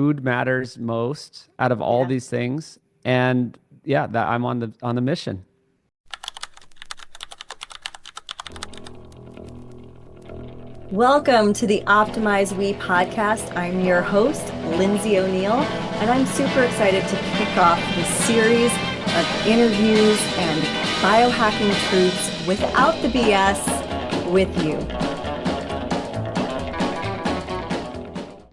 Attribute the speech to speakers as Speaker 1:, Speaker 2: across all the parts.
Speaker 1: food matters most out of all
Speaker 2: Yeah.
Speaker 1: these things. And yeah, that I'm on the mission.
Speaker 2: Welcome to the Optimize We podcast. I'm your host, Lindsay O'Neill, and I'm super excited to kick off this series of interviews and biohacking truths without the BS with you.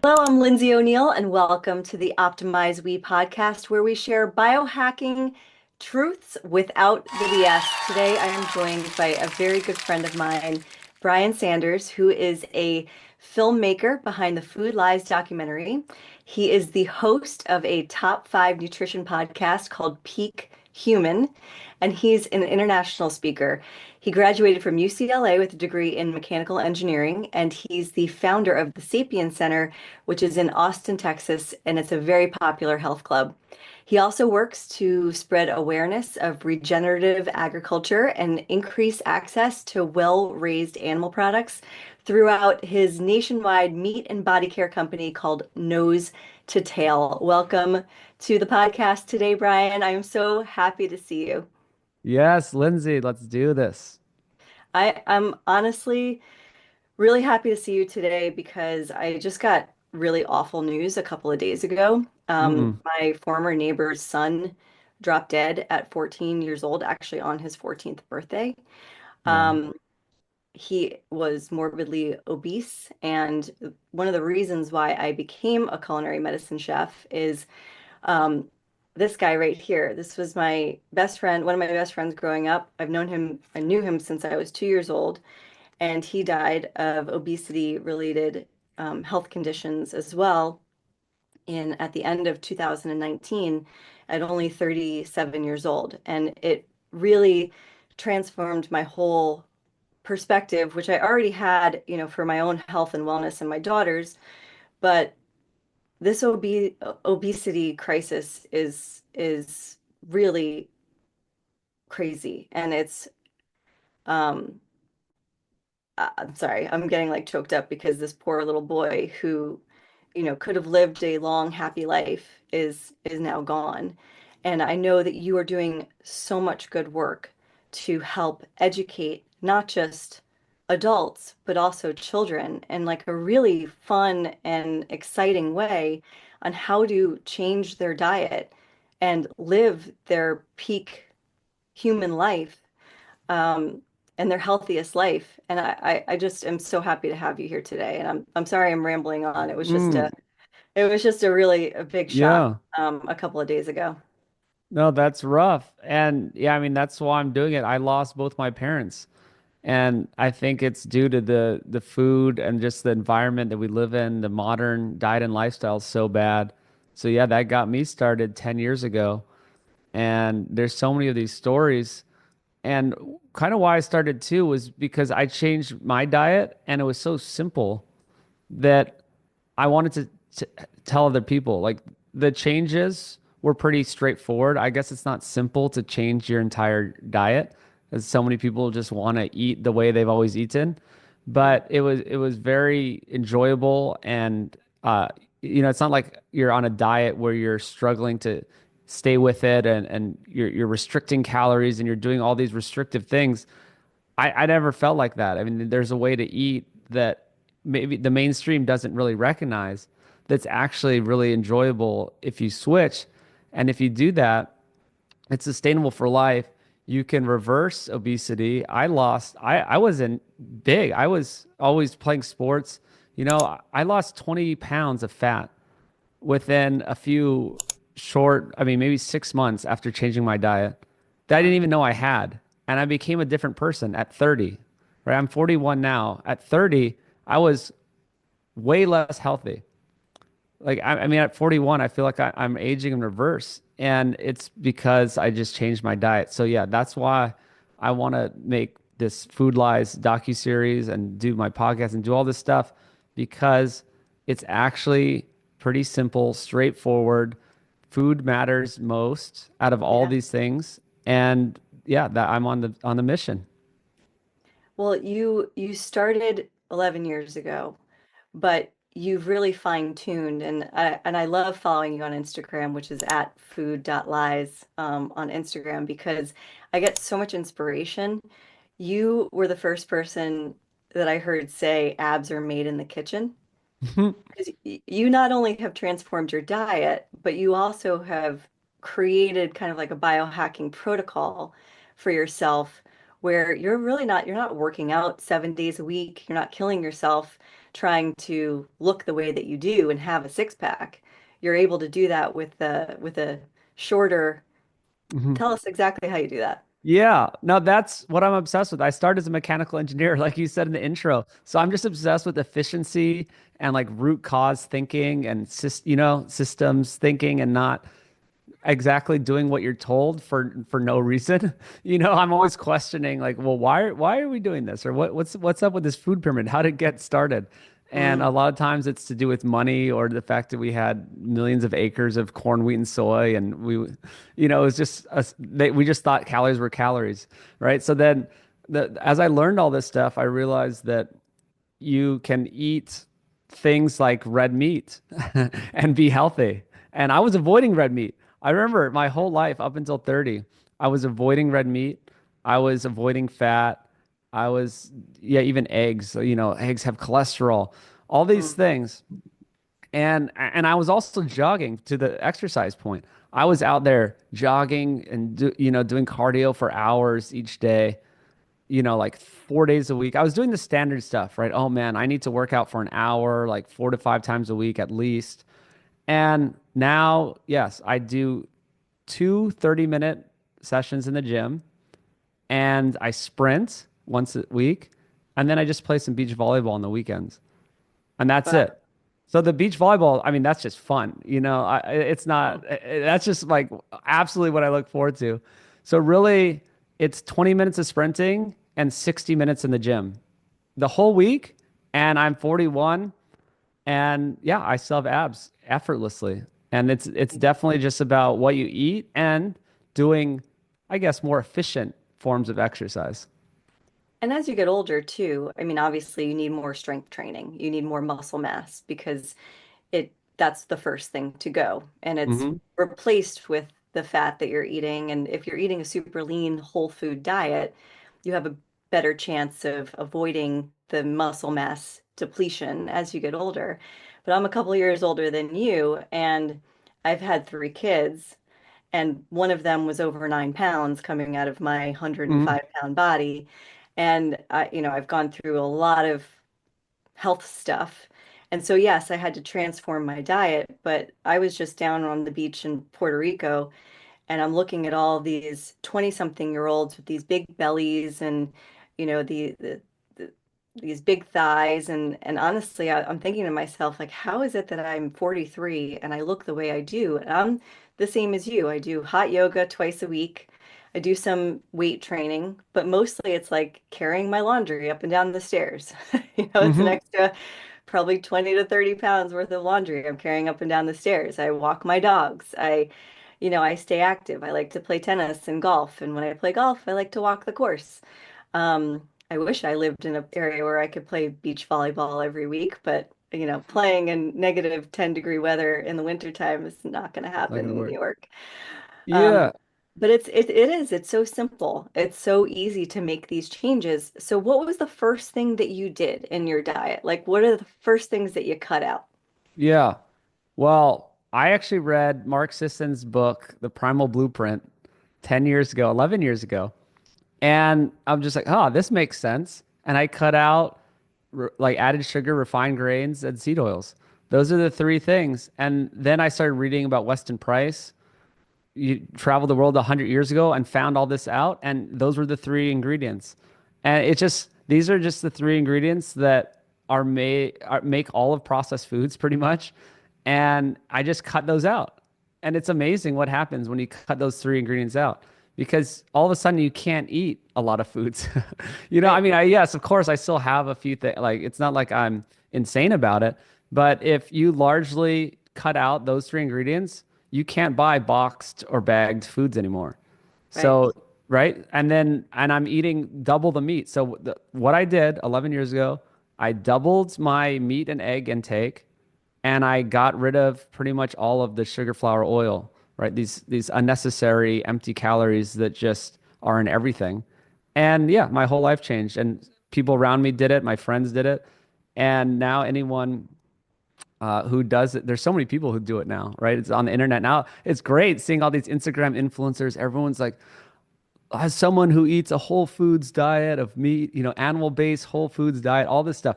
Speaker 2: Hello, I'm Lindsay O'Neill, and welcome to the Optimize We podcast, where we share biohacking truths without the BS. Today, I am joined by a very good friend of mine, Brian Sanders, who is a filmmaker behind the Food Lies documentary. He is the host of a top 5 nutrition podcast called Peak Human, and he's an international speaker. He graduated from UCLA with a degree in mechanical engineering, and he's the founder of the Sapien Center, which is in Austin, Texas, and it's a very popular health club. He also works to spread awareness of regenerative agriculture and increase access to well-raised animal products throughout his nationwide meat and body care company called Nose to Tail. Welcome to the podcast today, Brian. I'm so happy to see you.
Speaker 1: Yes, Lindsay, let's do this.
Speaker 2: I'm honestly really happy to see you today because I just got really awful news a couple of days ago.
Speaker 1: Mm-mm.
Speaker 2: My former neighbor's son dropped dead at 14 years old, actually on his 14th birthday.
Speaker 1: Wow.
Speaker 2: Um, he was morbidly obese, and one of the reasons why I became a culinary medicine chef is um, this guy right here. This was my best friend, one of my best friends growing up. I knew him since I was 2 years old, and he died of obesity related health conditions as well in at the end of 2019 at only 37 years old. And it really transformed my whole perspective, which I already had, for my own health and wellness and my daughter's. But this obesity crisis is really crazy, and it's um, I'm sorry, I'm getting like choked up because this poor little boy who, could have lived a long, happy life is now gone. And I know that you are doing so much good work to help educate not just adults, but also children in like a really fun and exciting way on how to change their diet and live their peak human life um, and their healthiest life. And I just am so happy to have you here today. And I'm sorry I'm rambling on.
Speaker 1: Mm.
Speaker 2: It was just a big shock
Speaker 1: Yeah.
Speaker 2: a couple of days ago.
Speaker 1: No, that's rough. And yeah, I mean, that's why I'm doing it. I lost both my parents. And I think it's due to the food and just the environment that we live in. The modern diet and lifestyle is so bad. So yeah, that got me started 10 years ago. And there's so many of these stories. And kind of why I started too was because I changed my diet and it was so simple that I wanted to tell other people. Like the changes were pretty straightforward. I guess it's not simple to change your entire diet, as so many people just want to eat the way they've always eaten.
Speaker 2: Yeah.
Speaker 1: But it was very enjoyable, and it's not like you're on a diet where you're struggling to stay with it, and you're restricting calories and you're doing all these restrictive things. I never felt like that. I mean, there's a way to eat that maybe the mainstream doesn't really recognize that's actually really enjoyable if you switch. And if you do that, it's sustainable for life. You can reverse obesity. I wasn't big. I was always playing sports. I lost 20 pounds of fat within a few short, I mean, maybe 6 months after changing my diet that I didn't
Speaker 2: Wow.
Speaker 1: even know I had. And I became a different person at 30, right? I'm 41 now. At 30, I was way less healthy. Like, I mean, at 41, I feel like I'm aging in reverse. And it's because I just changed my diet. So, yeah, that's why I want to make this Food Lies docuseries and do my podcast and do all this stuff because it's actually pretty simple, straightforward. Food matters most out of all
Speaker 2: Yeah.
Speaker 1: these things. And yeah, that I'm on the mission.
Speaker 2: Well, you started 11 years ago, but you've really fine-tuned, and I love following you on Instagram, which is at food.lies on Instagram, because I get so much inspiration. You were the first person that I heard say abs are made in the kitchen. 'Cause you not only have transformed your diet, but you also have created kind of like a biohacking protocol for yourself where you're not working out 7 days a week. You're not killing yourself trying to look the way that you do and have a six pack. You're able to do that with a shorter. Tell us exactly how you do that.
Speaker 1: Yeah, no, that's what I'm obsessed with. I started as a mechanical engineer, like you said in the intro. So I'm just obsessed with efficiency and like root cause thinking and systems thinking and not exactly doing what you're told for no reason. I'm always questioning like, well, why are we doing this? Or what's up with this food pyramid? How did it get started? And a
Speaker 2: Mm,
Speaker 1: lot of times it's to do with money or the fact that we had millions of acres of corn, wheat, and soy, and it was just we just thought calories were calories, right? So then, as I learned all this stuff, I realized that you can eat things like red meat and be healthy. And I was avoiding red meat. I remember my whole life up until 30, I was avoiding red meat. I was avoiding fat. I was, yeah, even eggs. So, eggs have cholesterol, all these
Speaker 2: mm.
Speaker 1: things. And I was also jogging to the exercise point. I was out there jogging and doing cardio for hours each day, like 4 days a week. I was doing the standard stuff, right? Oh man, I need to work out for an hour, like 4 to 5 times a week at least. And now, yes, I do two 30-minute sessions in the gym and I sprint once a week. And then I just play some beach volleyball on the weekends. And that's
Speaker 2: Wow.
Speaker 1: it. So the beach volleyball, I mean, that's just fun. It's not, that's just like absolutely what I look forward to. So really, it's 20 minutes of sprinting and 60 minutes in the gym the whole week. And I'm 41. And yeah, I still have abs effortlessly. And it's definitely just about what you eat and doing, I guess, more efficient forms of exercise.
Speaker 2: And as you get older too, I mean, obviously you need more strength training. You need more muscle mass because that's the first thing to go. And it's
Speaker 1: Hmm.
Speaker 2: replaced with the fat that you're eating. And if you're eating a super lean whole food diet, you have a better chance of avoiding the muscle mass depletion as you get older. But I'm a couple years older than you, and I've had three kids, and one of them was over 9 pounds coming out of my 105
Speaker 1: Hmm.
Speaker 2: pound body. And I've gone through a lot of health stuff. And so, yes, I had to transform my diet, but I was just down on the beach in Puerto Rico and I'm looking at all these 20 something year olds with these big bellies and, the these big thighs. And honestly, I'm thinking to myself, like, how is it that I'm 43 and I look the way I do? And I'm the same as you. I do hot yoga twice a week. I do some weight training, but mostly it's like carrying my laundry up and down the stairs. It's an
Speaker 1: Hmm.
Speaker 2: extra probably 20 to 30 pounds worth of laundry I'm carrying up and down the stairs. I walk my dogs. I stay active. I like to play tennis and golf. And when I play golf, I like to walk the course. I wish I lived in an area where I could play beach volleyball every week, but playing in negative 10-degree weather in the wintertime is not going to
Speaker 1: Not
Speaker 2: happen
Speaker 1: gonna
Speaker 2: in New
Speaker 1: work.
Speaker 2: York. Um,
Speaker 1: Yeah.
Speaker 2: but it's so simple. It's so easy to make these changes. So what was the first thing that you did in your diet? Like what are the first things that you cut out?
Speaker 1: Yeah. Well, I actually read Mark Sisson's book, The Primal Blueprint, 10 years ago, 11 years ago. And I'm just like, oh, this makes sense. And I cut out like added sugar, refined grains, and seed oils. Those are the three things. And then I started reading about Weston Price. You traveled the world 100 years ago and found all this out. And those were the three ingredients. And these are just the three ingredients that make all of processed foods pretty much. And I just cut those out. And it's amazing what happens when you cut those three ingredients out because all of a sudden you can't eat a lot of foods. I
Speaker 2: Right.
Speaker 1: mean, yes, of course, I still have a few things. Like, it's not like I'm insane about it. But if you largely cut out those three ingredients, you can't buy boxed or bagged foods anymore.
Speaker 2: Right.
Speaker 1: So, right. And I'm eating double the meat. So, what I did 11 years ago, I doubled my meat and egg intake, and I got rid of pretty much all of the sugar, flour, oil, right? These unnecessary empty calories that just are in everything. And yeah, my whole life changed, and people around me did it, my friends did it, and now anyone who does it. There's so many people who do it now, right? It's on the internet now. It's great seeing all these Instagram influencers. Everyone's like, as someone who eats a whole foods diet of meat, animal-based whole foods diet, all this stuff.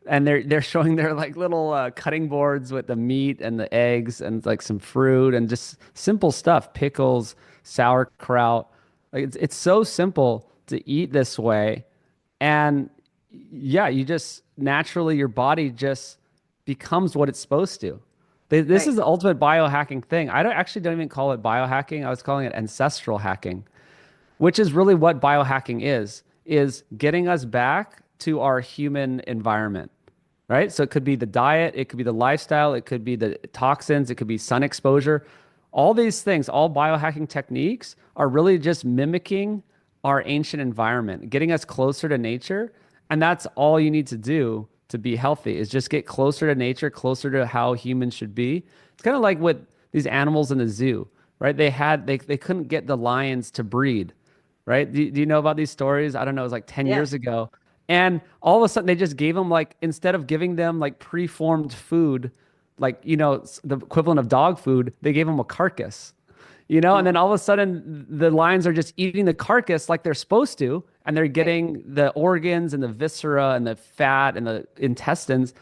Speaker 1: And they're showing their like little cutting boards with the meat and the eggs and like some fruit and just simple stuff, pickles, sauerkraut. Like it's so simple to eat this way. And yeah, you just naturally your body just becomes what it's supposed to. This is
Speaker 2: Right.
Speaker 1: the ultimate biohacking thing. I don't even call it biohacking. I was calling it ancestral hacking, which is really what biohacking is getting us back to our human environment, right? So it could be the diet, it could be the lifestyle, it could be the toxins, it could be sun exposure. All these things, all biohacking techniques are really just mimicking our ancient environment, getting us closer to nature. And that's all you need to do to be healthy is just get closer to nature, closer to how humans should be. It's kind of like with these animals in the zoo, right? They couldn't get the lions to breed, right? Do you know about these stories? I don't know, it was like 10
Speaker 2: Yeah.
Speaker 1: years ago. And all of a sudden they just gave them like, instead of giving them like preformed food, like, the equivalent of dog food, they gave them a carcass, and then
Speaker 2: Mhm.
Speaker 1: all of a sudden the lions are just eating the carcass like they're supposed to, and they're
Speaker 2: Right.
Speaker 1: getting the organs and the viscera and the fat and the intestines.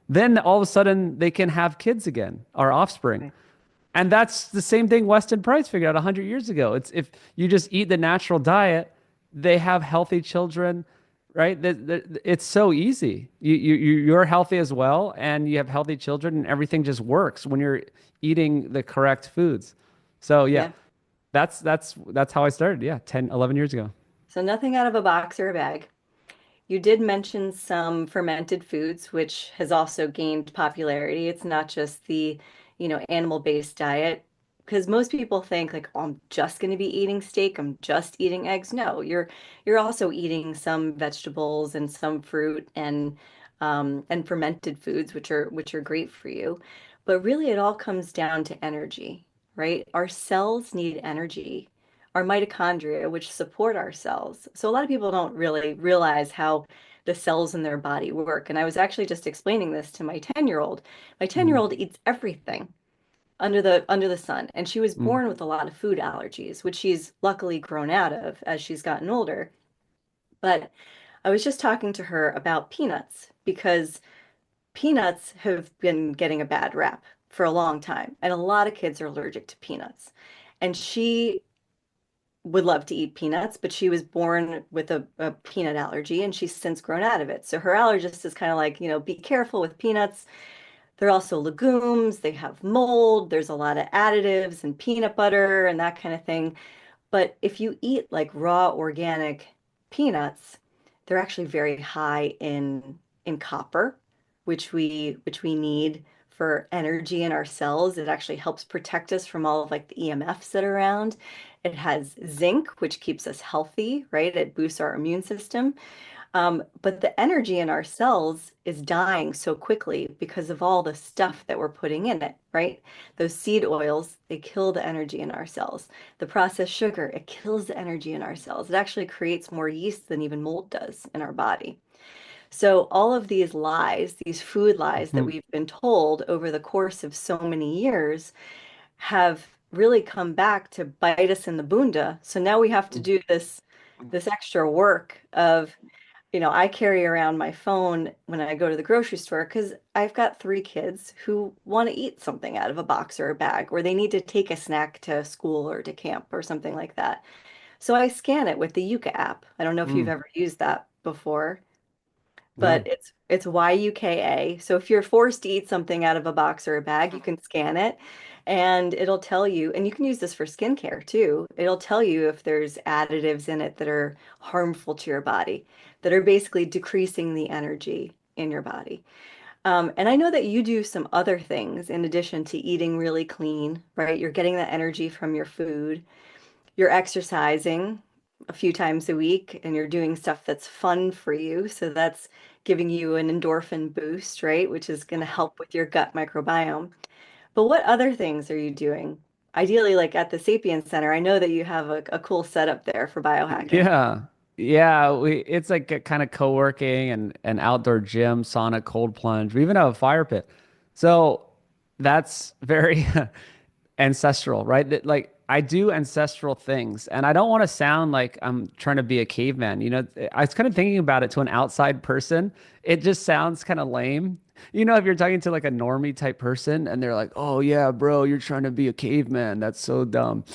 Speaker 1: Then all of a sudden they can have kids again, our offspring.
Speaker 2: Right.
Speaker 1: And that's the same thing Weston Price figured out 100 years ago. It's if you just eat the natural diet, they have healthy children, right? It's so easy. You're healthy as well, and you have healthy children, and everything just works when you're eating the correct foods. So yeah,
Speaker 2: Yeah.
Speaker 1: that's how I started. Yeah, 10, 11 years ago.
Speaker 2: So nothing out of a box or a bag. You did mention some fermented foods, which has also gained popularity. It's not just the, animal-based diet, because most people think like, oh, I'm just going to be eating steak, I'm just eating eggs. No, you're also eating some vegetables and some fruit and fermented foods, which are great for you. But really, it all comes down to energy, right? Our cells need energy, our mitochondria, which support our cells. So a lot of people don't really realize how the cells in their body work. And I was actually just explaining this to my 10-year-old. My
Speaker 1: Mm,
Speaker 2: 10-year-old eats everything under the sun, and she was
Speaker 1: mm,
Speaker 2: born with a lot of food allergies, which she's luckily grown out of as she's gotten older. But I was just talking to her about peanuts because peanuts have been getting a bad rap for a long time, and a lot of kids are allergic to peanuts. And she would love to eat peanuts, but she was born with a peanut allergy and she's since grown out of it. So her allergist is kind of like, be careful with peanuts. They're also legumes, they have mold, there's a lot of additives and peanut butter and that kind of thing. But if you eat like raw organic peanuts, they're actually very high in copper, which we need for energy in our cells. It actually helps protect us from all of like the EMFs that are around. It has zinc, which keeps us healthy, right? It boosts our immune system. But the energy in our cells is dying so quickly because of all the stuff that we're putting in it, right? Those seed oils, they kill the energy in our cells. The processed sugar, it kills the energy in our cells. It actually creates more yeast than even mold does in our body. So all of these lies, these food lies that
Speaker 1: mm,
Speaker 2: we've been told over the course of so many years have really come back to bite us in the bunda. So now we have to
Speaker 1: mm.
Speaker 2: do this extra work of I carry around my phone when I go to the grocery store because I've got 3 kids who want to eat something out of a box or a bag, or they need to take a snack to school or to camp or something like that. So I scan it with the Yuka app. I don't know if you've
Speaker 1: Mm.
Speaker 2: ever used that before, but
Speaker 1: No.
Speaker 2: it's YUKA. So if you're forced to eat something out of a box or a bag, you can scan it and it'll tell you, and you can use this for skincare too. It'll tell you if there's additives in it that are harmful to your body, that are basically decreasing the energy in your body. And I know that you do some other things in addition to eating really clean, right? You're getting that energy from your food. You're exercising a few times a week and you're doing stuff that's fun for you. So that's giving you an endorphin boost, right? Which is going to help with your gut microbiome. But what other things are you doing? Ideally, like at the Sapien Center, I know that you have a cool setup there for biohacking.
Speaker 1: Yeah. Yeah, we it's like a kind of co-working and an outdoor gym, sauna, cold plunge. We even have a fire pit. So that's very ancestral, right? That like I do ancestral things and I don't want to sound like I'm trying to be a caveman. I was kind of thinking about it to an outside person. It just sounds kind of lame. If you're talking to like a normie type person and they're like, "Oh yeah, bro, you're trying to be a caveman. That's so dumb."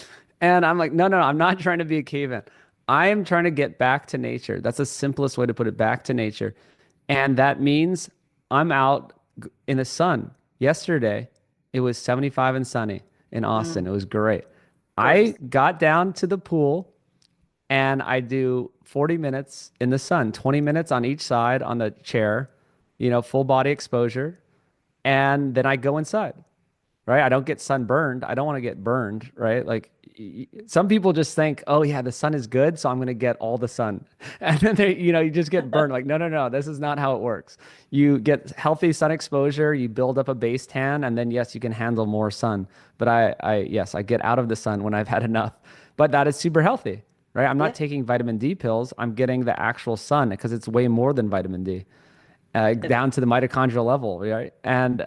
Speaker 1: And I'm like, "No, no, no, I'm not trying to be a caveman. I am trying to get back to nature. That's the simplest way to put it, back to nature. And that means I'm out in the sun. Yesterday, it was 75 and sunny in Austin.
Speaker 2: Mm,
Speaker 1: It was great. I
Speaker 2: gorgeous.
Speaker 1: got down to the pool and I do 40 minutes in the sun, 20 minutes on each side on the chair, full body exposure. And then I go inside, right? I don't get sunburned. I don't want to get burned, right? Like some people just think, oh yeah, the sun is good, so I'm going to get all the sun. And then you just get burned. Like, no, no, no, this is not how it works. You get healthy sun exposure, you build up a base tan, and then yes, you can handle more sun. But yes, I get out of the sun when I've had enough. But that is super healthy, right? I'm not
Speaker 2: Yeah.
Speaker 1: taking vitamin D pills. I'm getting the actual sun because it's way more than vitamin D
Speaker 2: It's,
Speaker 1: down to the mitochondrial level, right? And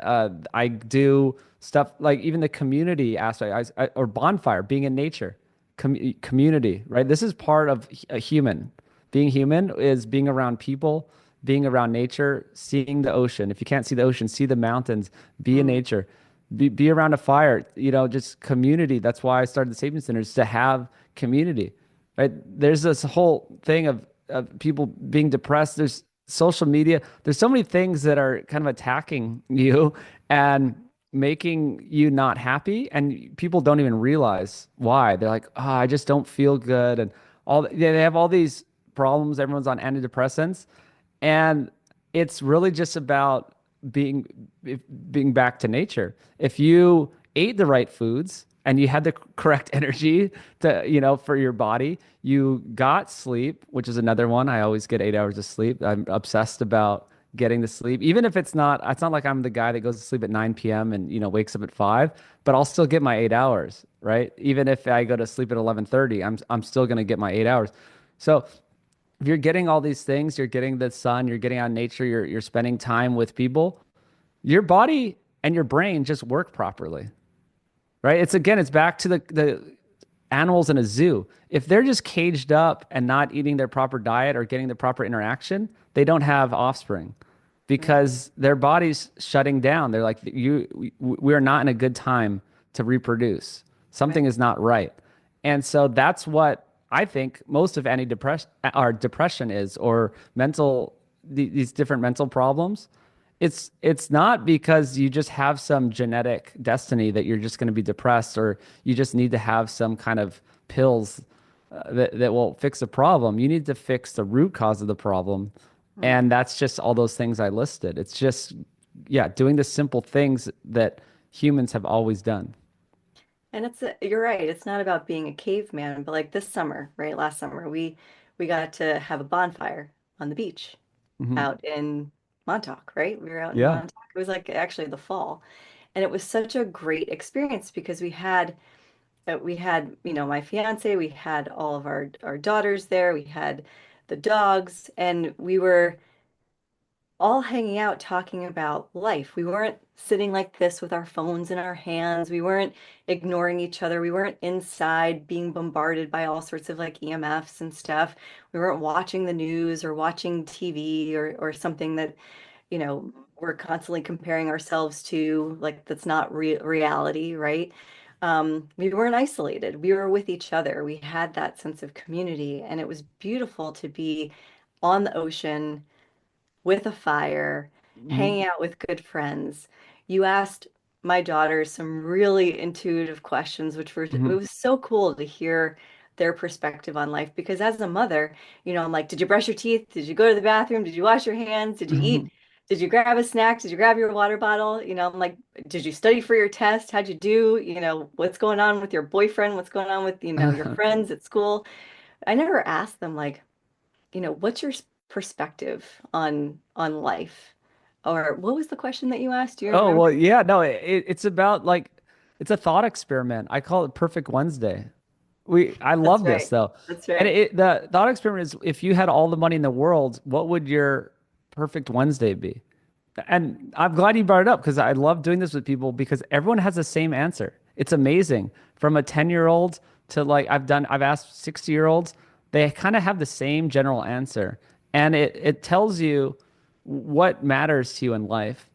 Speaker 1: I do stuff like even the community aspect, or bonfire, being in nature, community, right? This is part of a human. Being human is being around people, being around nature, seeing the ocean. If you can't see the ocean, see the mountains, be in
Speaker 2: mm,
Speaker 1: nature, be around a fire, just community. That's why I started the Savings Centers to have community, right? There's this whole thing of people being depressed. There's social media. There's so many things that are kind of attacking you and making you not happy. And people don't even realize why. They're like, oh, I just don't feel good. And they have all these problems. Everyone's on antidepressants. And it's really just about being being back to nature. If you ate the right foods and you had the correct energy for your body, you got sleep, which is another one. I always get 8 hours of sleep. I'm obsessed about getting the sleep, even if it's not like I'm the guy that goes to sleep at 9 p.m. and wakes up at 5, but I'll still get my 8 hours, right? Even if I go to sleep at 11:30, I'm still gonna get my 8 hours. So if you're getting all these things, you're getting the sun, you're getting out nature, you're spending time with people, your body and your brain just work properly, right? It's back to the animals in a zoo. If they're just caged up and not eating their proper diet or getting the proper interaction, they don't have offspring
Speaker 2: mm,
Speaker 1: because their body's shutting down. They're like, we are not in a good time to reproduce. Something
Speaker 2: right.
Speaker 1: is not right. And so that's what I think most of antidepress or depression is, or these different mental problems. It's not because you just have some genetic destiny that you're just going to be depressed, or you just need to have some kind of pills that will fix the problem. You need to fix the root cause of the problem.
Speaker 2: Mm.
Speaker 1: And that's just all those things I listed. It's just, yeah, doing the simple things that humans have always done.
Speaker 2: And you're right. It's not about being a caveman, but like this summer, right? Last summer, we got to have a bonfire on the beach
Speaker 1: Hmm.
Speaker 2: out in Montauk, right? We were out in
Speaker 1: Yeah.
Speaker 2: Montauk. It was like actually the fall. And it was such a great experience because we had, my fiance, we had all of our daughters there, we had the dogs, and we were all hanging out talking about life. We weren't sitting like this with our phones in our hands. We weren't ignoring each other. We weren't inside being bombarded by all sorts of like EMFs and stuff. We weren't watching the news or watching TV or something that, we're constantly comparing ourselves to, like that's not reality, right? We weren't isolated. We were with each other. We had that sense of community, and it was beautiful to be on the ocean with a fire,
Speaker 1: Hmm.
Speaker 2: hanging out with good friends. You asked my daughter some really intuitive questions, which were it
Speaker 1: Hmm.
Speaker 2: was so cool to hear their perspective on life. Because as a mother, I'm like, did you brush your teeth? Did you go to the bathroom? Did you wash your hands? Did you eat? Did you grab a snack? Did you grab your water bottle? I'm like, did you study for your test? How'd you do? What's going on with your boyfriend? What's going on with, your friends at school? I never asked them like, what's your perspective on life. Or what was the question that you asked? Do you
Speaker 1: Oh,
Speaker 2: remember?
Speaker 1: well, yeah, no, it's about like it's a thought experiment. I call it Perfect Wednesday. I
Speaker 2: That's
Speaker 1: love this
Speaker 2: right.
Speaker 1: though.
Speaker 2: That's
Speaker 1: And
Speaker 2: right.
Speaker 1: the thought experiment is if you had all the money in the world, what would your perfect Wednesday be? And I'm glad you brought it up because I love doing this with people because everyone has the same answer. It's amazing. From a 10-year-old to like I've asked 60-year-olds, they kind of have the same general answer. And it tells you what matters to you in life.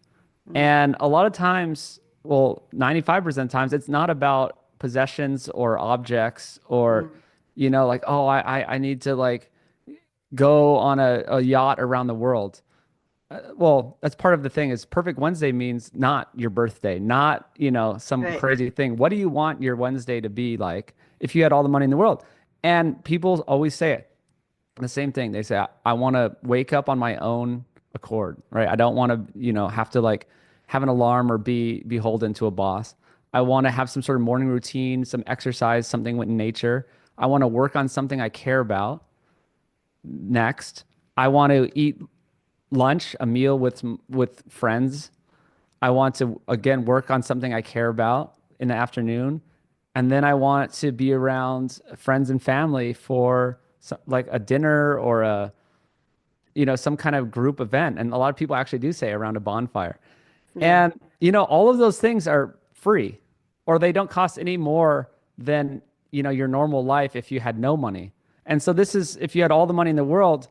Speaker 2: Mm,
Speaker 1: And a lot of times, well, 95% of times, it's not about possessions or objects or,
Speaker 2: mm,
Speaker 1: like, oh, I need to like go on a yacht around the world. Well, that's part of the thing is Perfect Wednesday means not your birthday, not, some
Speaker 2: right.
Speaker 1: crazy thing. What do you want your Wednesday to be like if you had all the money in the world? And people always say it the same thing. They say, I want to wake up on my own accord, right? I don't want to, have to like have an alarm or be beholden to a boss. I want to have some sort of morning routine, some exercise, something with nature. I want to work on something I care about next. I want to eat lunch, a meal with friends. I want to again work on something I care about in the afternoon. And then I want to be around friends and family for like a dinner or some kind of group event. And a lot of people actually do say around a bonfire.
Speaker 2: Yeah.
Speaker 1: And, all of those things are free or they don't cost any more than, your normal life if you had no money. And so this is, if you had all the money in the world,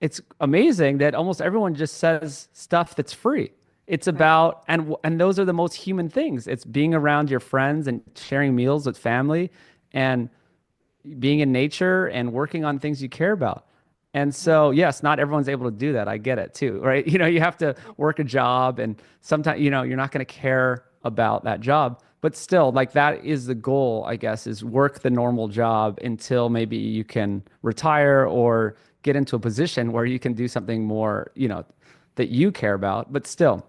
Speaker 1: it's amazing that almost everyone just says stuff that's free. It's
Speaker 2: Right.
Speaker 1: about, and those are the most human things. It's being around your friends and sharing meals with family and being in nature and working on things you care about. And
Speaker 2: Yeah.
Speaker 1: so, yes, not everyone's able to do that. I get it too, right? You have to work a job and sometimes, you're not going to care about that job. But still, like that is the goal, I guess, is work the normal job until maybe you can retire or get into a position where you can do something more, that you care about. But still,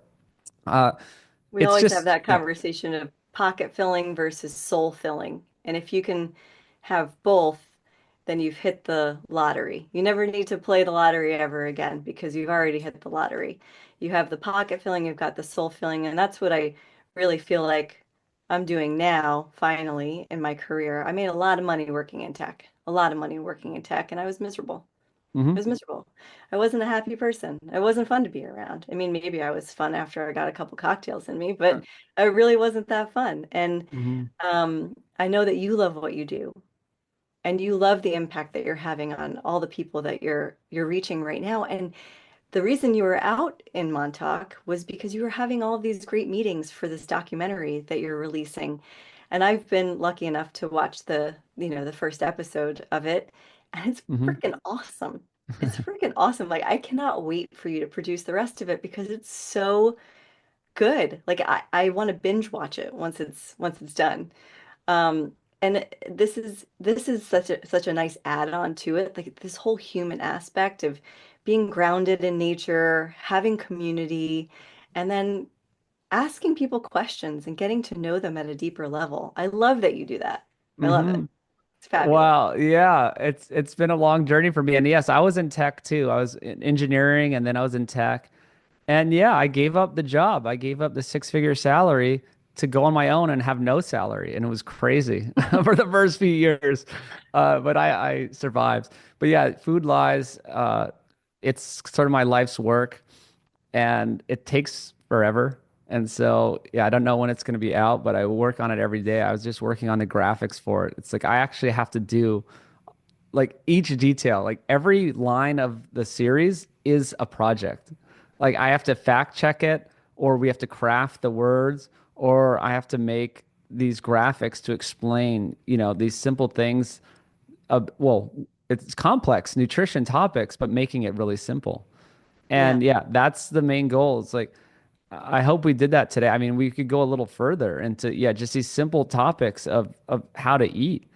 Speaker 1: uh,
Speaker 2: We
Speaker 1: it's
Speaker 2: always have
Speaker 1: just,
Speaker 2: that
Speaker 1: yeah.
Speaker 2: conversation of pocket filling versus soul filling. And if you can have both, then you've hit the lottery. You never need to play the lottery ever again because you've already hit the lottery. You have the pocket filling, you've got the soul filling, and that's what I really feel like I'm doing now, finally, in my career. I made a lot of money working in tech, a lot of money working in tech, and I was miserable. I
Speaker 1: Hmm.
Speaker 2: was miserable. I wasn't a happy person. It wasn't fun to be around. I mean, maybe I was fun after I got a couple cocktails in me, but I really wasn't that fun. And
Speaker 1: Hmm.
Speaker 2: I know that you love what you do, and you love the impact that you're having on all the people that you're reaching right now. And the reason you were out in Montauk was because you were having all of these great meetings for this documentary that you're releasing. And I've been lucky enough to watch the first episode of it, and it's
Speaker 1: Hmm.
Speaker 2: freaking awesome. It's freaking awesome. Like I cannot wait for you to produce the rest of it because it's so good. Like I want to binge watch it once it's done. Um, and this is such a nice add-on to it, like this whole human aspect of being grounded in nature, having community, and then asking people questions and getting to know them at a deeper level. I love that you do that. I love it.
Speaker 1: Hmm.
Speaker 2: It's fabulous.
Speaker 1: Wow, yeah, it's been a long journey for me. And yes, I was in tech too. I was in engineering and then I was in tech. And yeah, I gave up the job. I gave up the six-figure salary to go on my own and have no salary. And it was crazy for the first few years. But I survived. But yeah, Food Lies, it's sort of my life's work and it takes forever. And so, yeah, I don't know when it's going to be out, but I work on it every day. I was just working on the graphics for it. It's like I actually have to do like each detail, like every line of the series is a project. Like I have to fact check it, or we have to craft the words, or I have to make these graphics to explain, these simple things. Well, it's complex nutrition topics, but making it really simple.
Speaker 2: Yeah.
Speaker 1: And yeah, that's the main goal. It's like, I hope we did that today. I mean, we could go a little further into, yeah, just these simple topics of how to eat.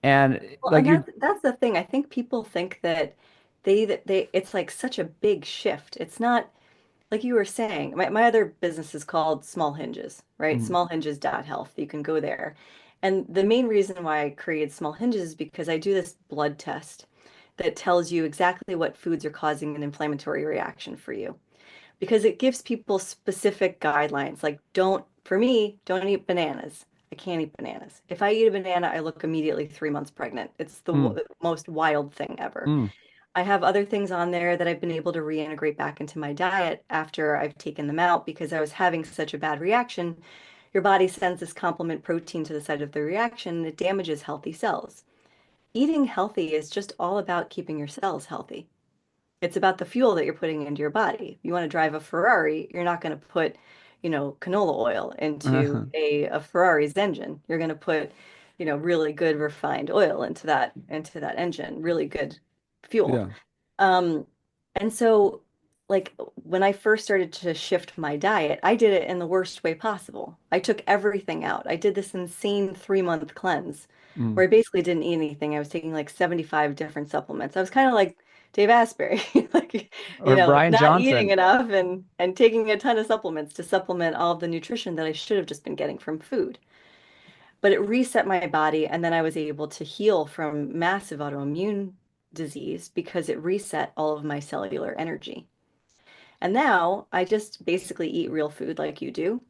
Speaker 1: And
Speaker 2: Well,
Speaker 1: like
Speaker 2: and
Speaker 1: you,
Speaker 2: that's the thing. I think people think that they it's like such a big shift. It's not like you were saying. My other business is called Small Hinges, right?
Speaker 1: Mhm.
Speaker 2: Smallhinges.health. You can go there. And the main reason why I created Small Hinges is because I do this blood test that tells you exactly what foods are causing an inflammatory reaction for you because it gives people specific guidelines. Like, for me, don't eat bananas. I can't eat bananas. If I eat a banana, I look immediately 3 months pregnant. It's the
Speaker 1: Mm,
Speaker 2: most wild thing ever.
Speaker 1: mm.
Speaker 2: I have other things on there that I've been able to reintegrate back into my diet after I've taken them out because I was having such a bad reaction. Your body sends this complement protein to the site of the reaction and it damages healthy cells. Eating healthy is just all about keeping your cells healthy. It's about the fuel that you're putting into your body. You want to drive a Ferrari, you're not going to put, canola oil into a Ferrari's engine. You're going to put, really good refined oil into that engine, really good fuel.
Speaker 1: Yeah.
Speaker 2: Um, and so, like, when I first started to shift my diet, I did it in the worst way possible. I took everything out. I did this insane 3 month cleanse
Speaker 1: Mm.
Speaker 2: where I basically didn't eat anything. I was taking like 75 different supplements. I was kind of like Dave Asbury, like,
Speaker 1: Or Brian
Speaker 2: not eating
Speaker 1: Johnson.
Speaker 2: enough and taking a ton of supplements to supplement all of the nutrition that I should have just been getting from food. But it reset my body, and then I was able to heal from massive autoimmune disease because it reset all of my cellular energy. And now I just basically eat real food like you do.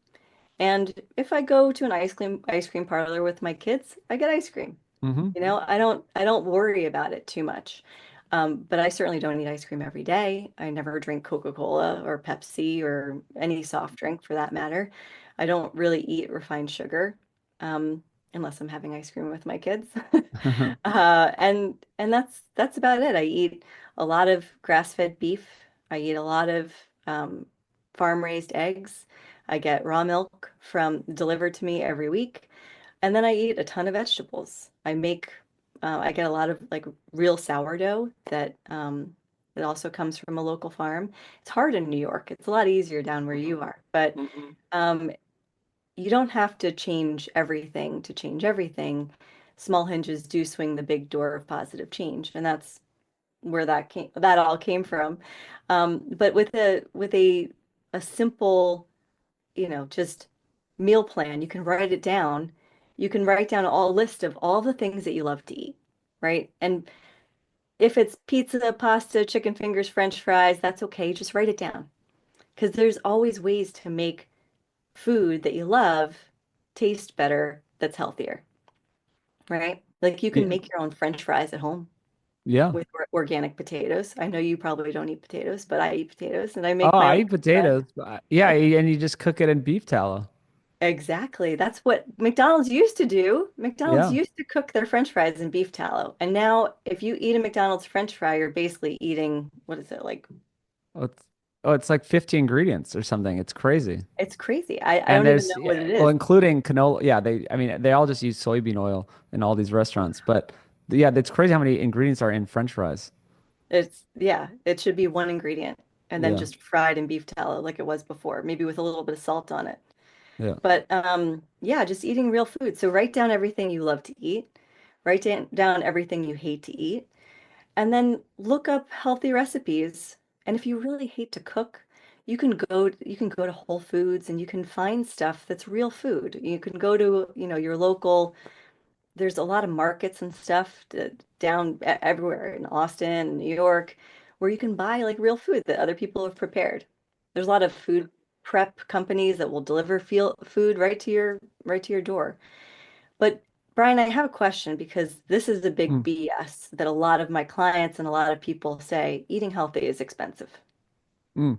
Speaker 2: And if I go to an ice cream parlor with my kids, I get ice cream.
Speaker 1: Hmm.
Speaker 2: I don't worry about it too much. But I certainly don't eat ice cream every day. I never drink Coca-Cola or Pepsi or any soft drink for that matter. I don't really eat refined sugar, unless I'm having ice cream with my kids. And that's about it. I eat a lot of grass-fed beef. I eat a lot of farm-raised eggs. I get raw milk from delivered to me every week. And then I eat a ton of vegetables. I get a lot of like real sourdough that also comes from a local farm. It's hard in New York. It's a lot easier down where you are, but
Speaker 1: Hmm.
Speaker 2: um, you don't have to change everything to change everything. Small hinges do swing the big door of positive change, and that's where that all came from. But with a simple just meal plan. You can write it down. You can write down a list of all the things that you love to eat, right? And if it's pizza, pasta, chicken fingers, French fries, that's okay. Just write it down because there's always ways to make food that you love taste better that's healthier, right? Like you can
Speaker 1: Yeah.
Speaker 2: make your own French fries at home
Speaker 1: Yeah.
Speaker 2: with organic potatoes. I know you probably don't eat potatoes, but I eat potatoes and I
Speaker 1: Oh,
Speaker 2: make my
Speaker 1: I
Speaker 2: own
Speaker 1: eat
Speaker 2: French fries.
Speaker 1: potatoes. Yeah, and you just cook it in beef tallow.
Speaker 2: Exactly. That's what McDonald's used to do. McDonald's
Speaker 1: Yeah.
Speaker 2: used to cook their French fries in beef tallow. And now, if you eat a McDonald's French fry, you're basically eating, what is it like?
Speaker 1: Oh, it's like 50 ingredients or something. It's crazy.
Speaker 2: It's crazy. I
Speaker 1: And
Speaker 2: don't even
Speaker 1: there's,
Speaker 2: know what
Speaker 1: yeah,
Speaker 2: it
Speaker 1: well,
Speaker 2: is.
Speaker 1: including canola. Yeah, I mean, they all just use soybean oil in all these restaurants. But yeah, it's crazy how many ingredients are in French fries.
Speaker 2: Yeah, it should be one ingredient and then
Speaker 1: Yeah.
Speaker 2: just fried in beef tallow like it was before, maybe with a little bit of salt on it.
Speaker 1: Yeah.
Speaker 2: But yeah, just eating real food. So write down everything you love to eat, write down everything you hate to eat. And then look up healthy recipes. And if you really hate to cook, you can go to Whole Foods and you can find stuff that's real food. You can go to, your local, there's a lot of markets and stuff down everywhere in Austin, New York, where you can buy like real food that other people have prepared. There's a lot of food prep companies that will deliver food right to your door. But Brian, I have a question because this is a big
Speaker 1: Mm,
Speaker 2: BS that a lot of my clients and a lot of people say eating healthy is expensive.
Speaker 1: mm.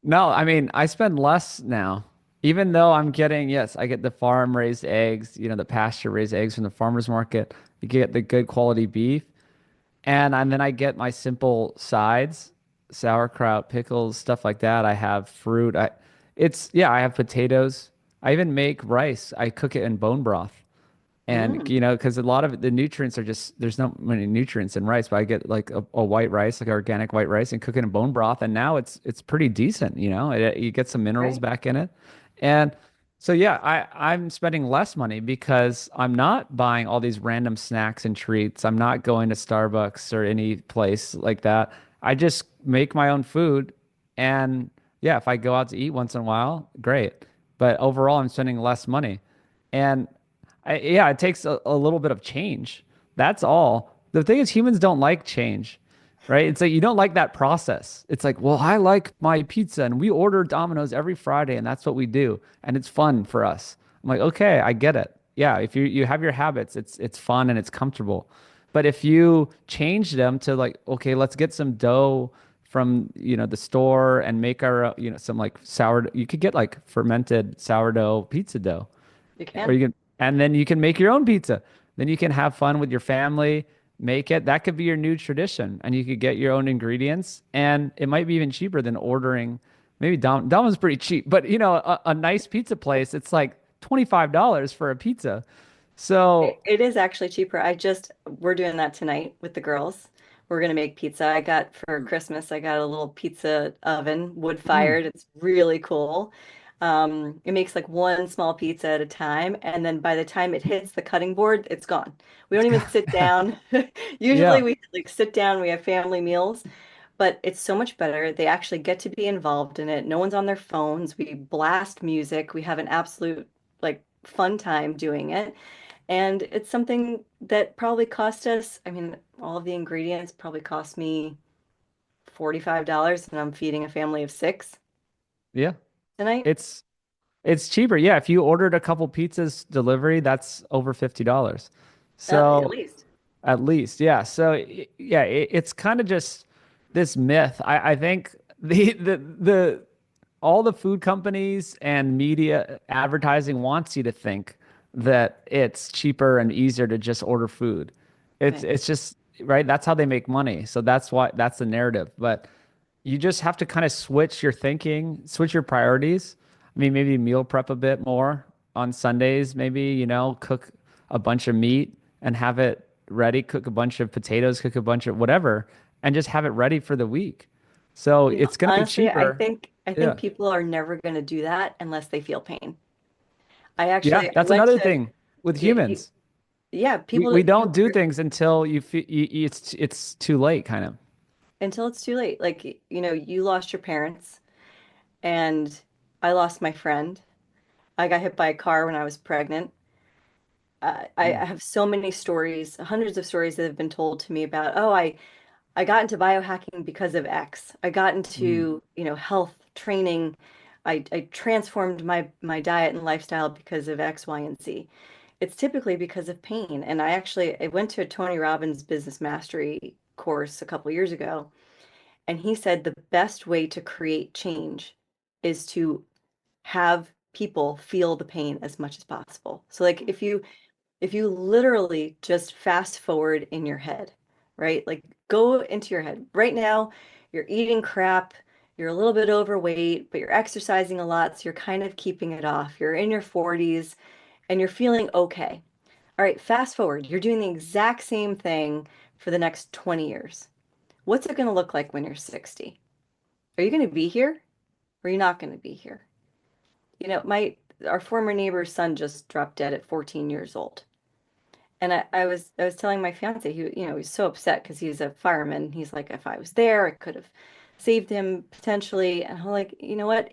Speaker 1: No, I mean, I spend less now. Even though I'm getting, yes, I get the farm raised eggs, the pasture raised eggs from the farmer's market. You get the good quality beef. And then I get my simple sides, sauerkraut, pickles, stuff like that. I have fruit. Yeah, I have potatoes. I even make rice. I cook it in bone broth. And
Speaker 2: Mm,
Speaker 1: because a lot of the nutrients are just there's not many nutrients in rice, but I get like a white rice, like organic white rice, and cook it in bone broth, and now it's pretty decent. You get some minerals
Speaker 2: right.
Speaker 1: back in it, and so yeah, I'm spending less money because I'm not buying all these random snacks and treats. I'm not going to Starbucks or any place like that. I just make my own food, and yeah, if I go out to eat once in a while, great. But overall, I'm spending less money. And yeah, it takes a little bit of change. That's all. The thing is, humans don't like change, right? It's like you don't like that process. It's like, well, I like my pizza and we order Domino's every Friday and that's what we do. And it's fun for us. I'm like, okay, I get it. Yeah, if you have your habits, it's fun and it's comfortable. But if you change them to like, okay, let's get some dough from, the store and make our, some like sourdough. You could get like fermented sourdough pizza dough.
Speaker 2: You
Speaker 1: Or
Speaker 2: can.
Speaker 1: you can, and then you can make your own pizza. Then you can have fun with your family, make it. That could be your new tradition, and you could get your own ingredients, and it might be even cheaper than ordering. Maybe Domino's pretty cheap, but a nice pizza place, it's like $25 for a pizza. So
Speaker 2: It is actually cheaper. We're doing that tonight with the girls. We're gonna make pizza. I got for Christmas, I got a little pizza oven, wood
Speaker 1: mm,
Speaker 2: fired. It's really cool. It makes like one small pizza at a time, and then by the time it hits the cutting board, it's gone. We don't
Speaker 1: it's
Speaker 2: even
Speaker 1: got,
Speaker 2: sit down. Usually
Speaker 1: yeah,
Speaker 2: we like sit down, we have family meals, but it's so much better. They actually get to be involved in it. No one's on their phones. We blast music. We have an absolute like fun time doing it. And it's something that probably cost us, I mean, all of the ingredients probably cost me $45, and I'm feeding a family of six
Speaker 1: yeah.
Speaker 2: tonight.
Speaker 1: It's cheaper. Yeah, if you ordered a couple pizzas delivery, that's over $50.
Speaker 2: At
Speaker 1: So
Speaker 2: least.
Speaker 1: at least, yeah. So yeah, it's kind of just this myth. I think the all the food companies and media advertising wants you to think that it's cheaper and easier to just order food. It's
Speaker 2: Right.
Speaker 1: it's just right. That's how they make money. So that's the narrative. But you just have to kind of switch your thinking, switch your priorities. I mean, maybe meal prep a bit more on Sundays, maybe, cook a bunch of meat and have it ready, cook a bunch of potatoes, cook a bunch of whatever, and just have it ready for the week. So it's going to be
Speaker 2: Honestly,
Speaker 1: cheaper.
Speaker 2: I think
Speaker 1: Yeah.
Speaker 2: people are never going to do that unless they feel pain.
Speaker 1: Yeah,
Speaker 2: I
Speaker 1: that's
Speaker 2: went
Speaker 1: another
Speaker 2: to
Speaker 1: thing with
Speaker 2: yeah, you,
Speaker 1: humans.
Speaker 2: yeah,
Speaker 1: We
Speaker 2: people
Speaker 1: we
Speaker 2: that
Speaker 1: don't do things until you feel it's too late, kind of.
Speaker 2: until it's too late. Like, you lost your parents and I lost my friend. I got hit by a car when I was pregnant. I
Speaker 1: Mm,
Speaker 2: have so many stories, hundreds of stories that have been told to me about, oh, I got into biohacking because of X. I got
Speaker 1: mm,
Speaker 2: into, health training. I transformed my diet and lifestyle because of X, Y, and Z. It's typically because of pain. And I went to a Tony Robbins business mastery course a couple years ago, and he said the best way to create change is to have people feel the pain as much as possible. So like if you literally just fast forward in your head, right? Like go into your head. Right now, you're eating crap, you're a little bit overweight, but you're exercising a lot, so you're kind of keeping it off. You're in your 40s and you're feeling okay. All right, fast forward. You're doing the exact same thing for the next 20 years. What's it going to look like when you're 60? Are you going to be here or are you not going to be here? My our former neighbor's son just dropped dead at 14 years old. And I was telling my fiance, he was so upset because he's a fireman. He's like, if I was there, I could have saved him potentially. And I'm like, you know what?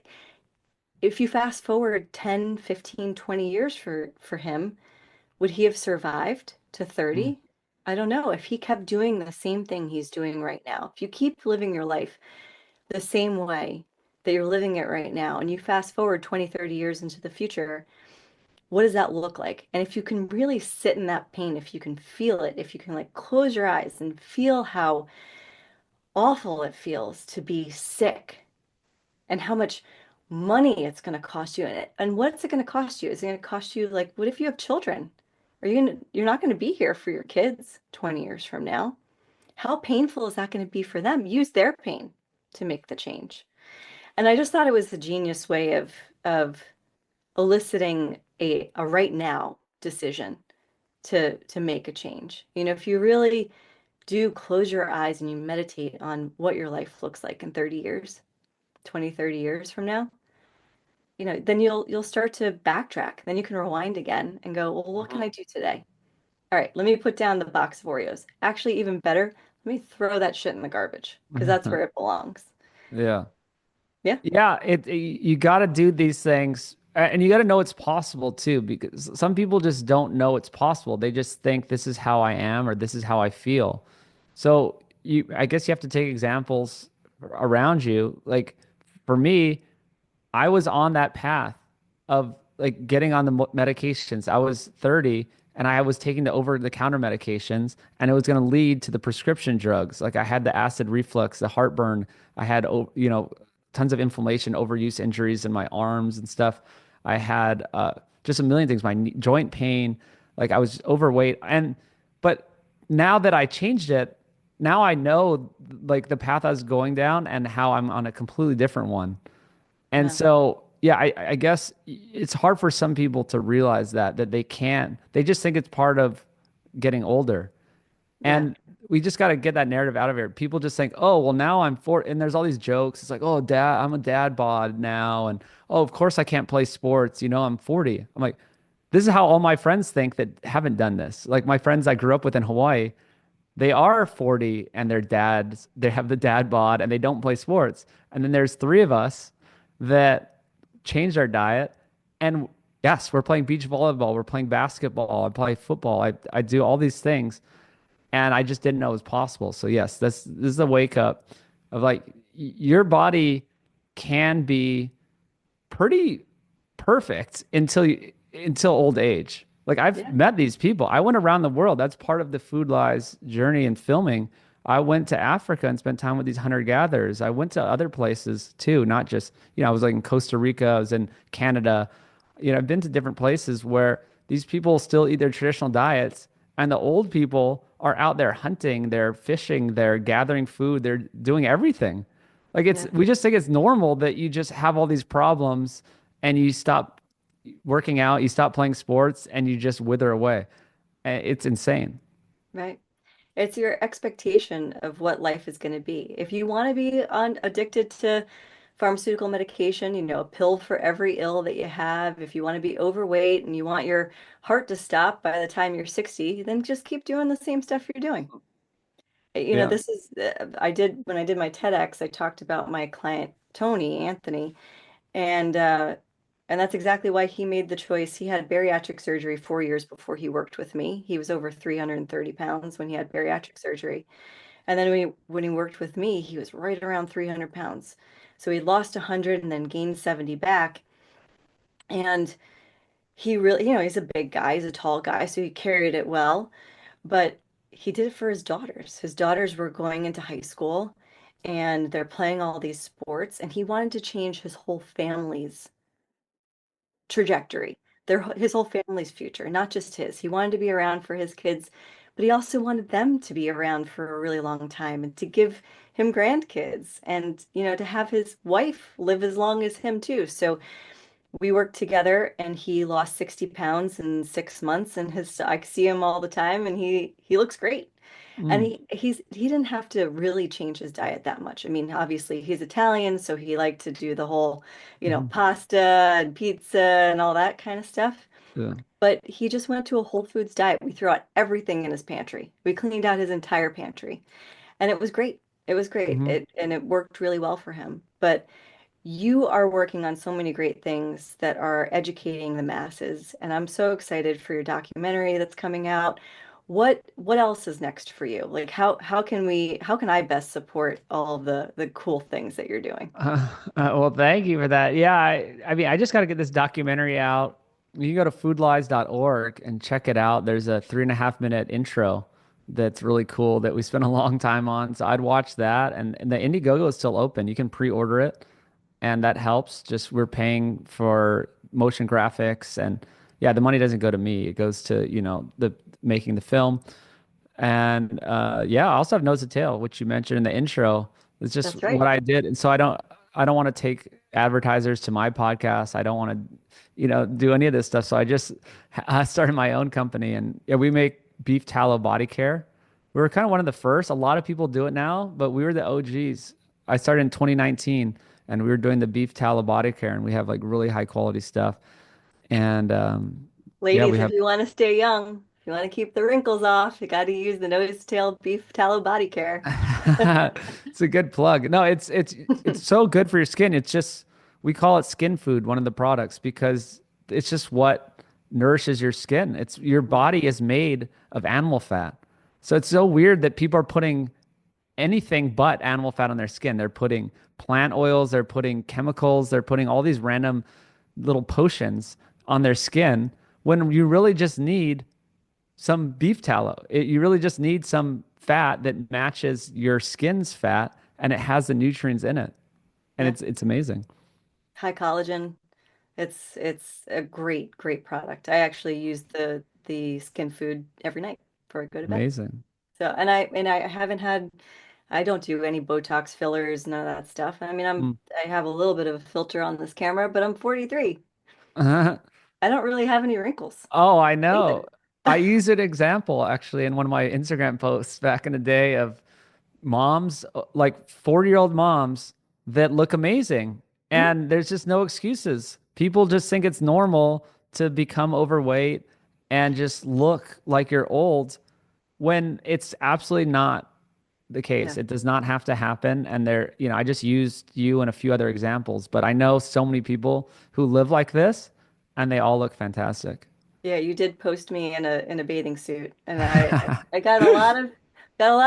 Speaker 2: If you fast forward 10, 15, 20 years for him, would he have survived to
Speaker 1: mm.
Speaker 2: 30? I don't know. If he kept doing the same thing he's doing right now, if you keep living your life the same way that you're living it right now, and you fast forward 20, 30 years into the future, what does that look like? And if you can really sit in that pain, if you can feel it, if you can like close your eyes and feel how awful it feels to be sick and how much money it's going to cost you and what's it going to cost you? Is it going to cost you like what if you have children? You're not going to be here for your kids 20 years from now. How painful is that going to be for them? Use their pain to make the change. And I just thought it was a genius way of eliciting a right now decision to make a change. If you really do close your eyes and you meditate on what your life looks like in 30 years, 20, 30 years from now, then you'll start to backtrack. Then you can rewind again and go, well, what can
Speaker 1: Uh-huh.
Speaker 2: I do today? All right, let me put down the box of Oreos. Actually, even better, let me throw that shit in the garbage because that's where it belongs.
Speaker 1: Yeah.
Speaker 2: Yeah.
Speaker 1: Yeah, you got to do these things And you got to know it's possible too, because some people just don't know it's possible. They just think this is how I am or this is how I feel. So I guess you have to take examples around you. Like for me, I was on that path of like getting on the medications. I was 30 and I was taking the over-the-counter medications, and it was going to lead to the prescription drugs. Like I had the acid reflux, the heartburn. I had, tons of inflammation, overuse injuries in my arms and stuff. I had just a million things, my joint pain. Like I was overweight. But now that I changed it, now I know like the path I was going down and how I'm on a completely different one. And
Speaker 2: Yeah.
Speaker 1: so, yeah, I guess it's hard for some people to realize that they can't. They just think it's part of getting older.
Speaker 2: Yeah.
Speaker 1: And we just got to get that narrative out of here. People just think, oh, well, now I'm 40. And there's all these jokes. It's like, oh, dad, I'm a dad bod now. And oh, of course I can't play sports. I'm 40. I'm like, this is how all my friends think that haven't done this. Like my friends I grew up with in Hawaii, they are 40 and they're dads. They have the dad bod and they don't play sports. And then there's three of us that changed our diet. And yes, we're playing beach volleyball. We're playing basketball. I play football. I do all these things. And I just didn't know it was possible. So yes, this is a wake up of like your body can be pretty perfect until old age. Like I've
Speaker 2: Yeah.
Speaker 1: met these people. I went around the world. That's part of the Food Lies journey in filming. I went to Africa and spent time with these hunter gatherers. I went to other places too, not just, I was like in Costa Rica, I was in Canada. I've been to different places where these people still eat their traditional diets, and the old people are out there hunting, they're fishing, they're gathering food, they're doing everything. Like
Speaker 2: Yeah.
Speaker 1: we just think it's normal that you just have all these problems and you stop working out, you stop playing sports, and you just wither away. It's insane.
Speaker 2: Right. It's your expectation of what life is going to be. If you want to be addicted to pharmaceutical medication, a pill for every ill that you have, if you want to be overweight and you want your heart to stop by the time you're 60, then just keep doing the same stuff you're doing.
Speaker 1: Yeah.
Speaker 2: This is, when I did my TEDx, I talked about my client, Tony Anthony, and, uh, and that's exactly why he made the choice. He had bariatric surgery 4 years before he worked with me. He was over 330 pounds when he had bariatric surgery. And then when he worked with me, he was right around 300 pounds. So he lost 100 and then gained 70 back. And he really, he's a big guy, he's a tall guy, so he carried it well. But he did it for his daughters. His daughters were going into high school and they're playing all these sports, and he wanted to change his whole family's trajectory, his whole family's future, not just his. He wanted to be around for his kids, but he also wanted them to be around for a really long time and to give him grandkids and, to have his wife live as long as him too. So we worked together and he lost 60 pounds in 6 months, and I see him all the time and he looks great. And
Speaker 1: Mm.
Speaker 2: he didn't have to really change his diet that much. I mean, obviously he's Italian, so he liked to do the whole,
Speaker 1: Mhm.
Speaker 2: pasta and pizza and all that kind of stuff.
Speaker 1: Yeah.
Speaker 2: But he just went to a Whole Foods diet. We threw out everything in his pantry. We cleaned out his entire pantry, and it was great. It was great.
Speaker 1: Hmm.
Speaker 2: And it worked really well for him. But you are working on so many great things that are educating the masses, and I'm so excited for your documentary that's coming out. What else is next for you? Like how can I best support all of the cool things that you're doing?
Speaker 1: Well, thank you for that. Yeah, I mean, I just got to get this documentary out. You can go to foodlies.org and check it out. There's a 3.5 minute intro that's really cool that we spent a long time on. So I'd watch that. And the Indiegogo is still open. You can pre-order it, and that helps. Just we're paying for motion graphics, and yeah, the money doesn't go to me. It goes to, the making the film. And yeah, I also have Nose to Tail, which you mentioned in the intro. It's just
Speaker 2: That's
Speaker 1: what
Speaker 2: right.
Speaker 1: I did. And so I don't want to take advertisers to my podcast. I don't want to, do any of this stuff. So I started my own company, and yeah, we make beef tallow body care. We were kind of one of the first. A lot of people do it now, but we were the OGs. I started in 2019, and we were doing the beef tallow body care, and we have like really high quality stuff. And yeah, we
Speaker 2: Ladies, if
Speaker 1: have
Speaker 2: you want to stay young, if you want to keep the wrinkles off, you got to use the nose tail beef tallow body care.
Speaker 1: It's a good plug. No, it's so good for your skin. It's just we call it skin food, one of the products, because it's just what nourishes your skin. It's your body is made of animal fat. So it's so weird that people are putting anything but animal fat on their skin. They're putting plant oils, they're putting chemicals, they're putting all these random little potions on their skin when you really just need some beef tallow. You really just need some fat that matches your skin's fat and it has the nutrients in it. And
Speaker 2: Yeah.
Speaker 1: it's amazing.
Speaker 2: High collagen. It's a great product. I actually use the skin food every night before I go to bed.
Speaker 1: Amazing.
Speaker 2: So, and I haven't had, I don't do any Botox fillers, none of that stuff. I mean,
Speaker 1: Mm.
Speaker 2: I have a little bit of a filter on this camera, but I'm 43. I don't really have any wrinkles.
Speaker 1: Oh, I
Speaker 2: Thank
Speaker 1: know.
Speaker 2: goodness.
Speaker 1: I used an example actually in one of my Instagram posts back in the day of moms, like 40-year-old moms that look amazing.
Speaker 2: Mhm.
Speaker 1: And there's just no excuses. People just think it's normal to become overweight and just look like you're old when it's absolutely not the
Speaker 2: Yeah.
Speaker 1: case. It does not have to happen. And there, I just used you and a few other examples, but I know so many people who live like this and they all look fantastic.
Speaker 2: Yeah, you did post me in a bathing suit, and I got a lot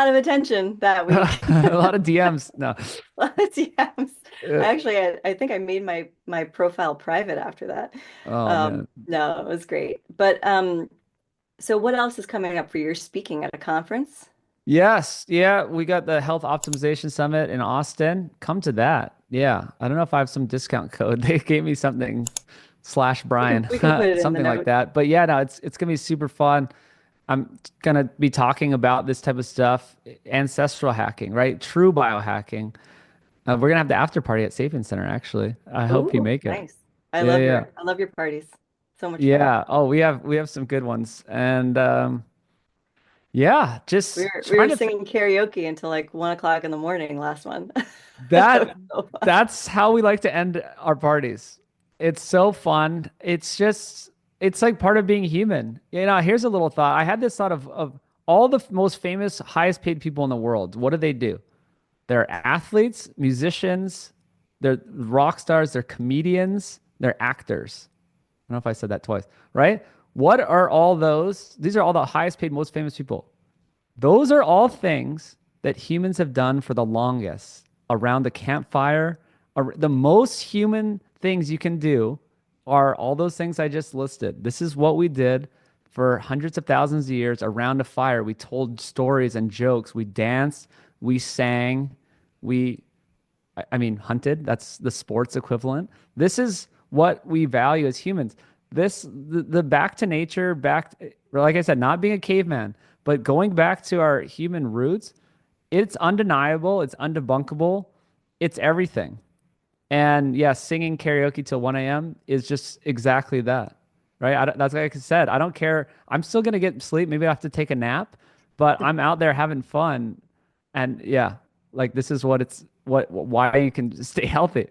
Speaker 2: of attention that week.
Speaker 1: A lot of DMs. No.
Speaker 2: Yes.
Speaker 1: Uh,
Speaker 2: I think I made my profile private after that.
Speaker 1: oh man.
Speaker 2: No, it was great. But so what else is coming up for you? You're speaking at a conference?
Speaker 1: Yes. Yeah. We got the Health Optimization Summit in Austin. Come to that. Yeah. I don't know if I have some discount code. They gave me something slash Brian,
Speaker 2: We can put it in the
Speaker 1: something like
Speaker 2: notes.
Speaker 1: that. But yeah, no, it's gonna be super fun. I'm gonna be talking about this type of stuff, ancestral hacking, right? True biohacking. We're gonna have the after party at Sapien Center, actually. I hope you
Speaker 2: Oh,
Speaker 1: make it.
Speaker 2: nice. I
Speaker 1: Yeah,
Speaker 2: love
Speaker 1: yeah.
Speaker 2: your parties. So much fun.
Speaker 1: Yeah. Oh, we have some good ones. And yeah,
Speaker 2: We
Speaker 1: just
Speaker 2: were we
Speaker 1: trying
Speaker 2: were
Speaker 1: to
Speaker 2: singing karaoke until like 1 o'clock in the morning last one. That was
Speaker 1: that
Speaker 2: so fun.
Speaker 1: that's how we like to end our parties. It's so fun. It's like part of being human. Here's a little thought. I had this thought of all the most famous, highest paid people in the world. What do? They're athletes, musicians, they're rock stars, they're comedians, they're actors. I don't know if I said that twice, right? What are all those? These are all the highest paid, most famous people. Those are all things that humans have done for the longest around the campfire. The most human things you can do are all those things I just listed. This is what we did for hundreds of thousands of years around a fire. We told stories and jokes. We danced, we sang, we I mean, hunted. That's the sports equivalent. This is what we value as humans. The back to nature, like I said, not being a caveman, but going back to our human roots. It's undeniable. It's undebunkable. It's everything. And yeah, singing karaoke till 1 a.m. is just exactly that, right? That's like I said. I don't care. I'm still gonna get sleep. Maybe I have to take a nap, but I'm out there having fun. And yeah, like this is why you can stay healthy.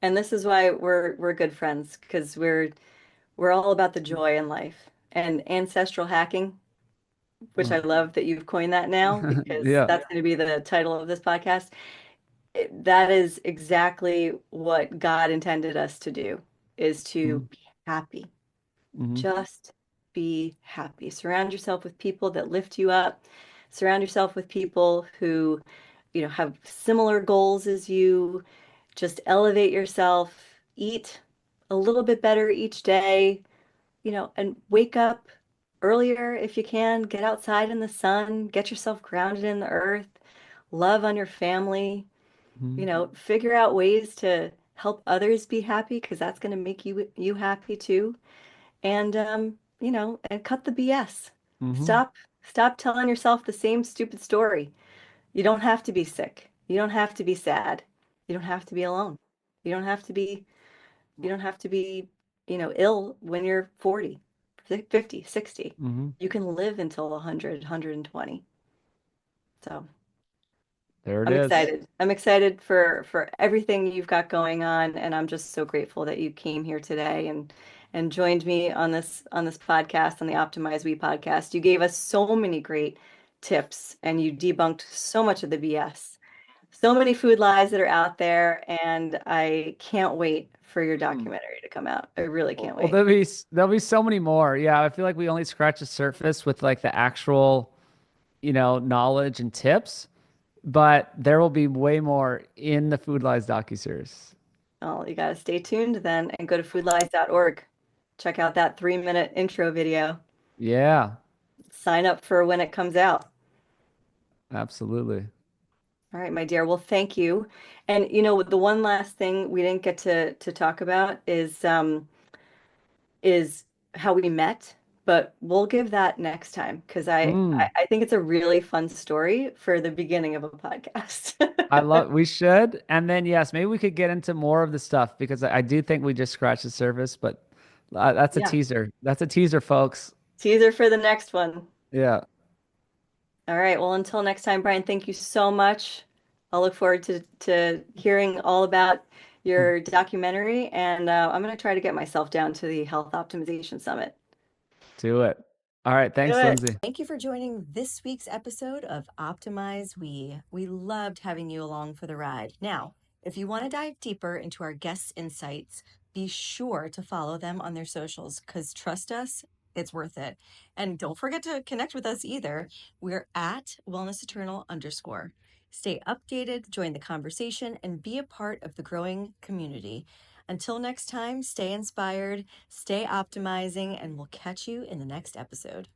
Speaker 2: And this is why we're good friends because we're all about the joy in life. And ancestral hacking, which I
Speaker 1: Oh.
Speaker 2: love that you've coined that now because
Speaker 1: Yeah.
Speaker 2: that's going to be the title of this podcast. That is exactly what God intended us to do, is to
Speaker 1: Mm-hmm.
Speaker 2: be happy.
Speaker 1: Mm-hmm.
Speaker 2: Just be happy. Surround yourself with people that lift you up. Surround yourself with people who, have similar goals as you. Just elevate yourself. Eat a little bit better each day, and wake up earlier if you can. Get outside in the sun. Get yourself grounded in the earth. Love on your family. Figure out ways to help others be happy because that's going to make you happy too. And cut the BS.
Speaker 1: Mm-hmm.
Speaker 2: Stop telling yourself the same stupid story. You don't have to be sick. You don't have to be sad. You don't have to be alone. You don't have to be you don't have to be, ill when you're 40, 50, 60.
Speaker 1: Mm-hmm.
Speaker 2: You can live until 100, 120. So
Speaker 1: There it
Speaker 2: I'm
Speaker 1: is.
Speaker 2: excited. I'm excited for everything you've got going on, and I'm just so grateful that you came here today and joined me on this podcast, on the Optimize We podcast. You gave us so many great tips, and you debunked so much of the BS. so many food lies that are out there, and I can't wait for your
Speaker 1: Mm.
Speaker 2: documentary to come out. I really can't
Speaker 1: Well,
Speaker 2: wait.
Speaker 1: there'll be so many more. Yeah, I feel like we only scratch the surface with like the actual, knowledge and tips, but there will be way more in the Food Lies docuseries.
Speaker 2: Oh, you gotta stay tuned then and go to foodlies.org. Check out that 3-minute intro video.
Speaker 1: Yeah,
Speaker 2: Sign up for when it comes out.
Speaker 1: absolutely.
Speaker 2: All right, my dear. Well, thank you. And the one last thing we didn't get to talk about is how we met, but we'll give that next time because I, I
Speaker 1: Mm.
Speaker 2: I think it's a really fun story for the beginning of a podcast.
Speaker 1: We should. And then, yes, maybe we could get into more of the stuff because I do think we just scratched the surface, but that's a
Speaker 2: Yeah.
Speaker 1: teaser. That's a teaser, folks.
Speaker 2: Teaser for the next one.
Speaker 1: Yeah.
Speaker 2: All right. Well, until next time, Brian, thank you so much. I'll look forward to hearing all about your documentary, and I'm going to try to get myself down to the Health Optimization Summit.
Speaker 1: Do it. All right.
Speaker 2: Do
Speaker 1: Thanks,
Speaker 2: it.
Speaker 1: Lindsay.
Speaker 2: Thank you for joining this week's episode of Optimize We. We loved having you along for the ride. Now, if you want to dive deeper into our guests' insights, be sure to follow them on their socials because trust us, it's worth it. And don't forget to connect with us either. We're at Wellness Eternal _. Stay updated, join the conversation, and be a part of the growing community. Until next time, stay inspired, stay optimizing, and we'll catch you in the next episode.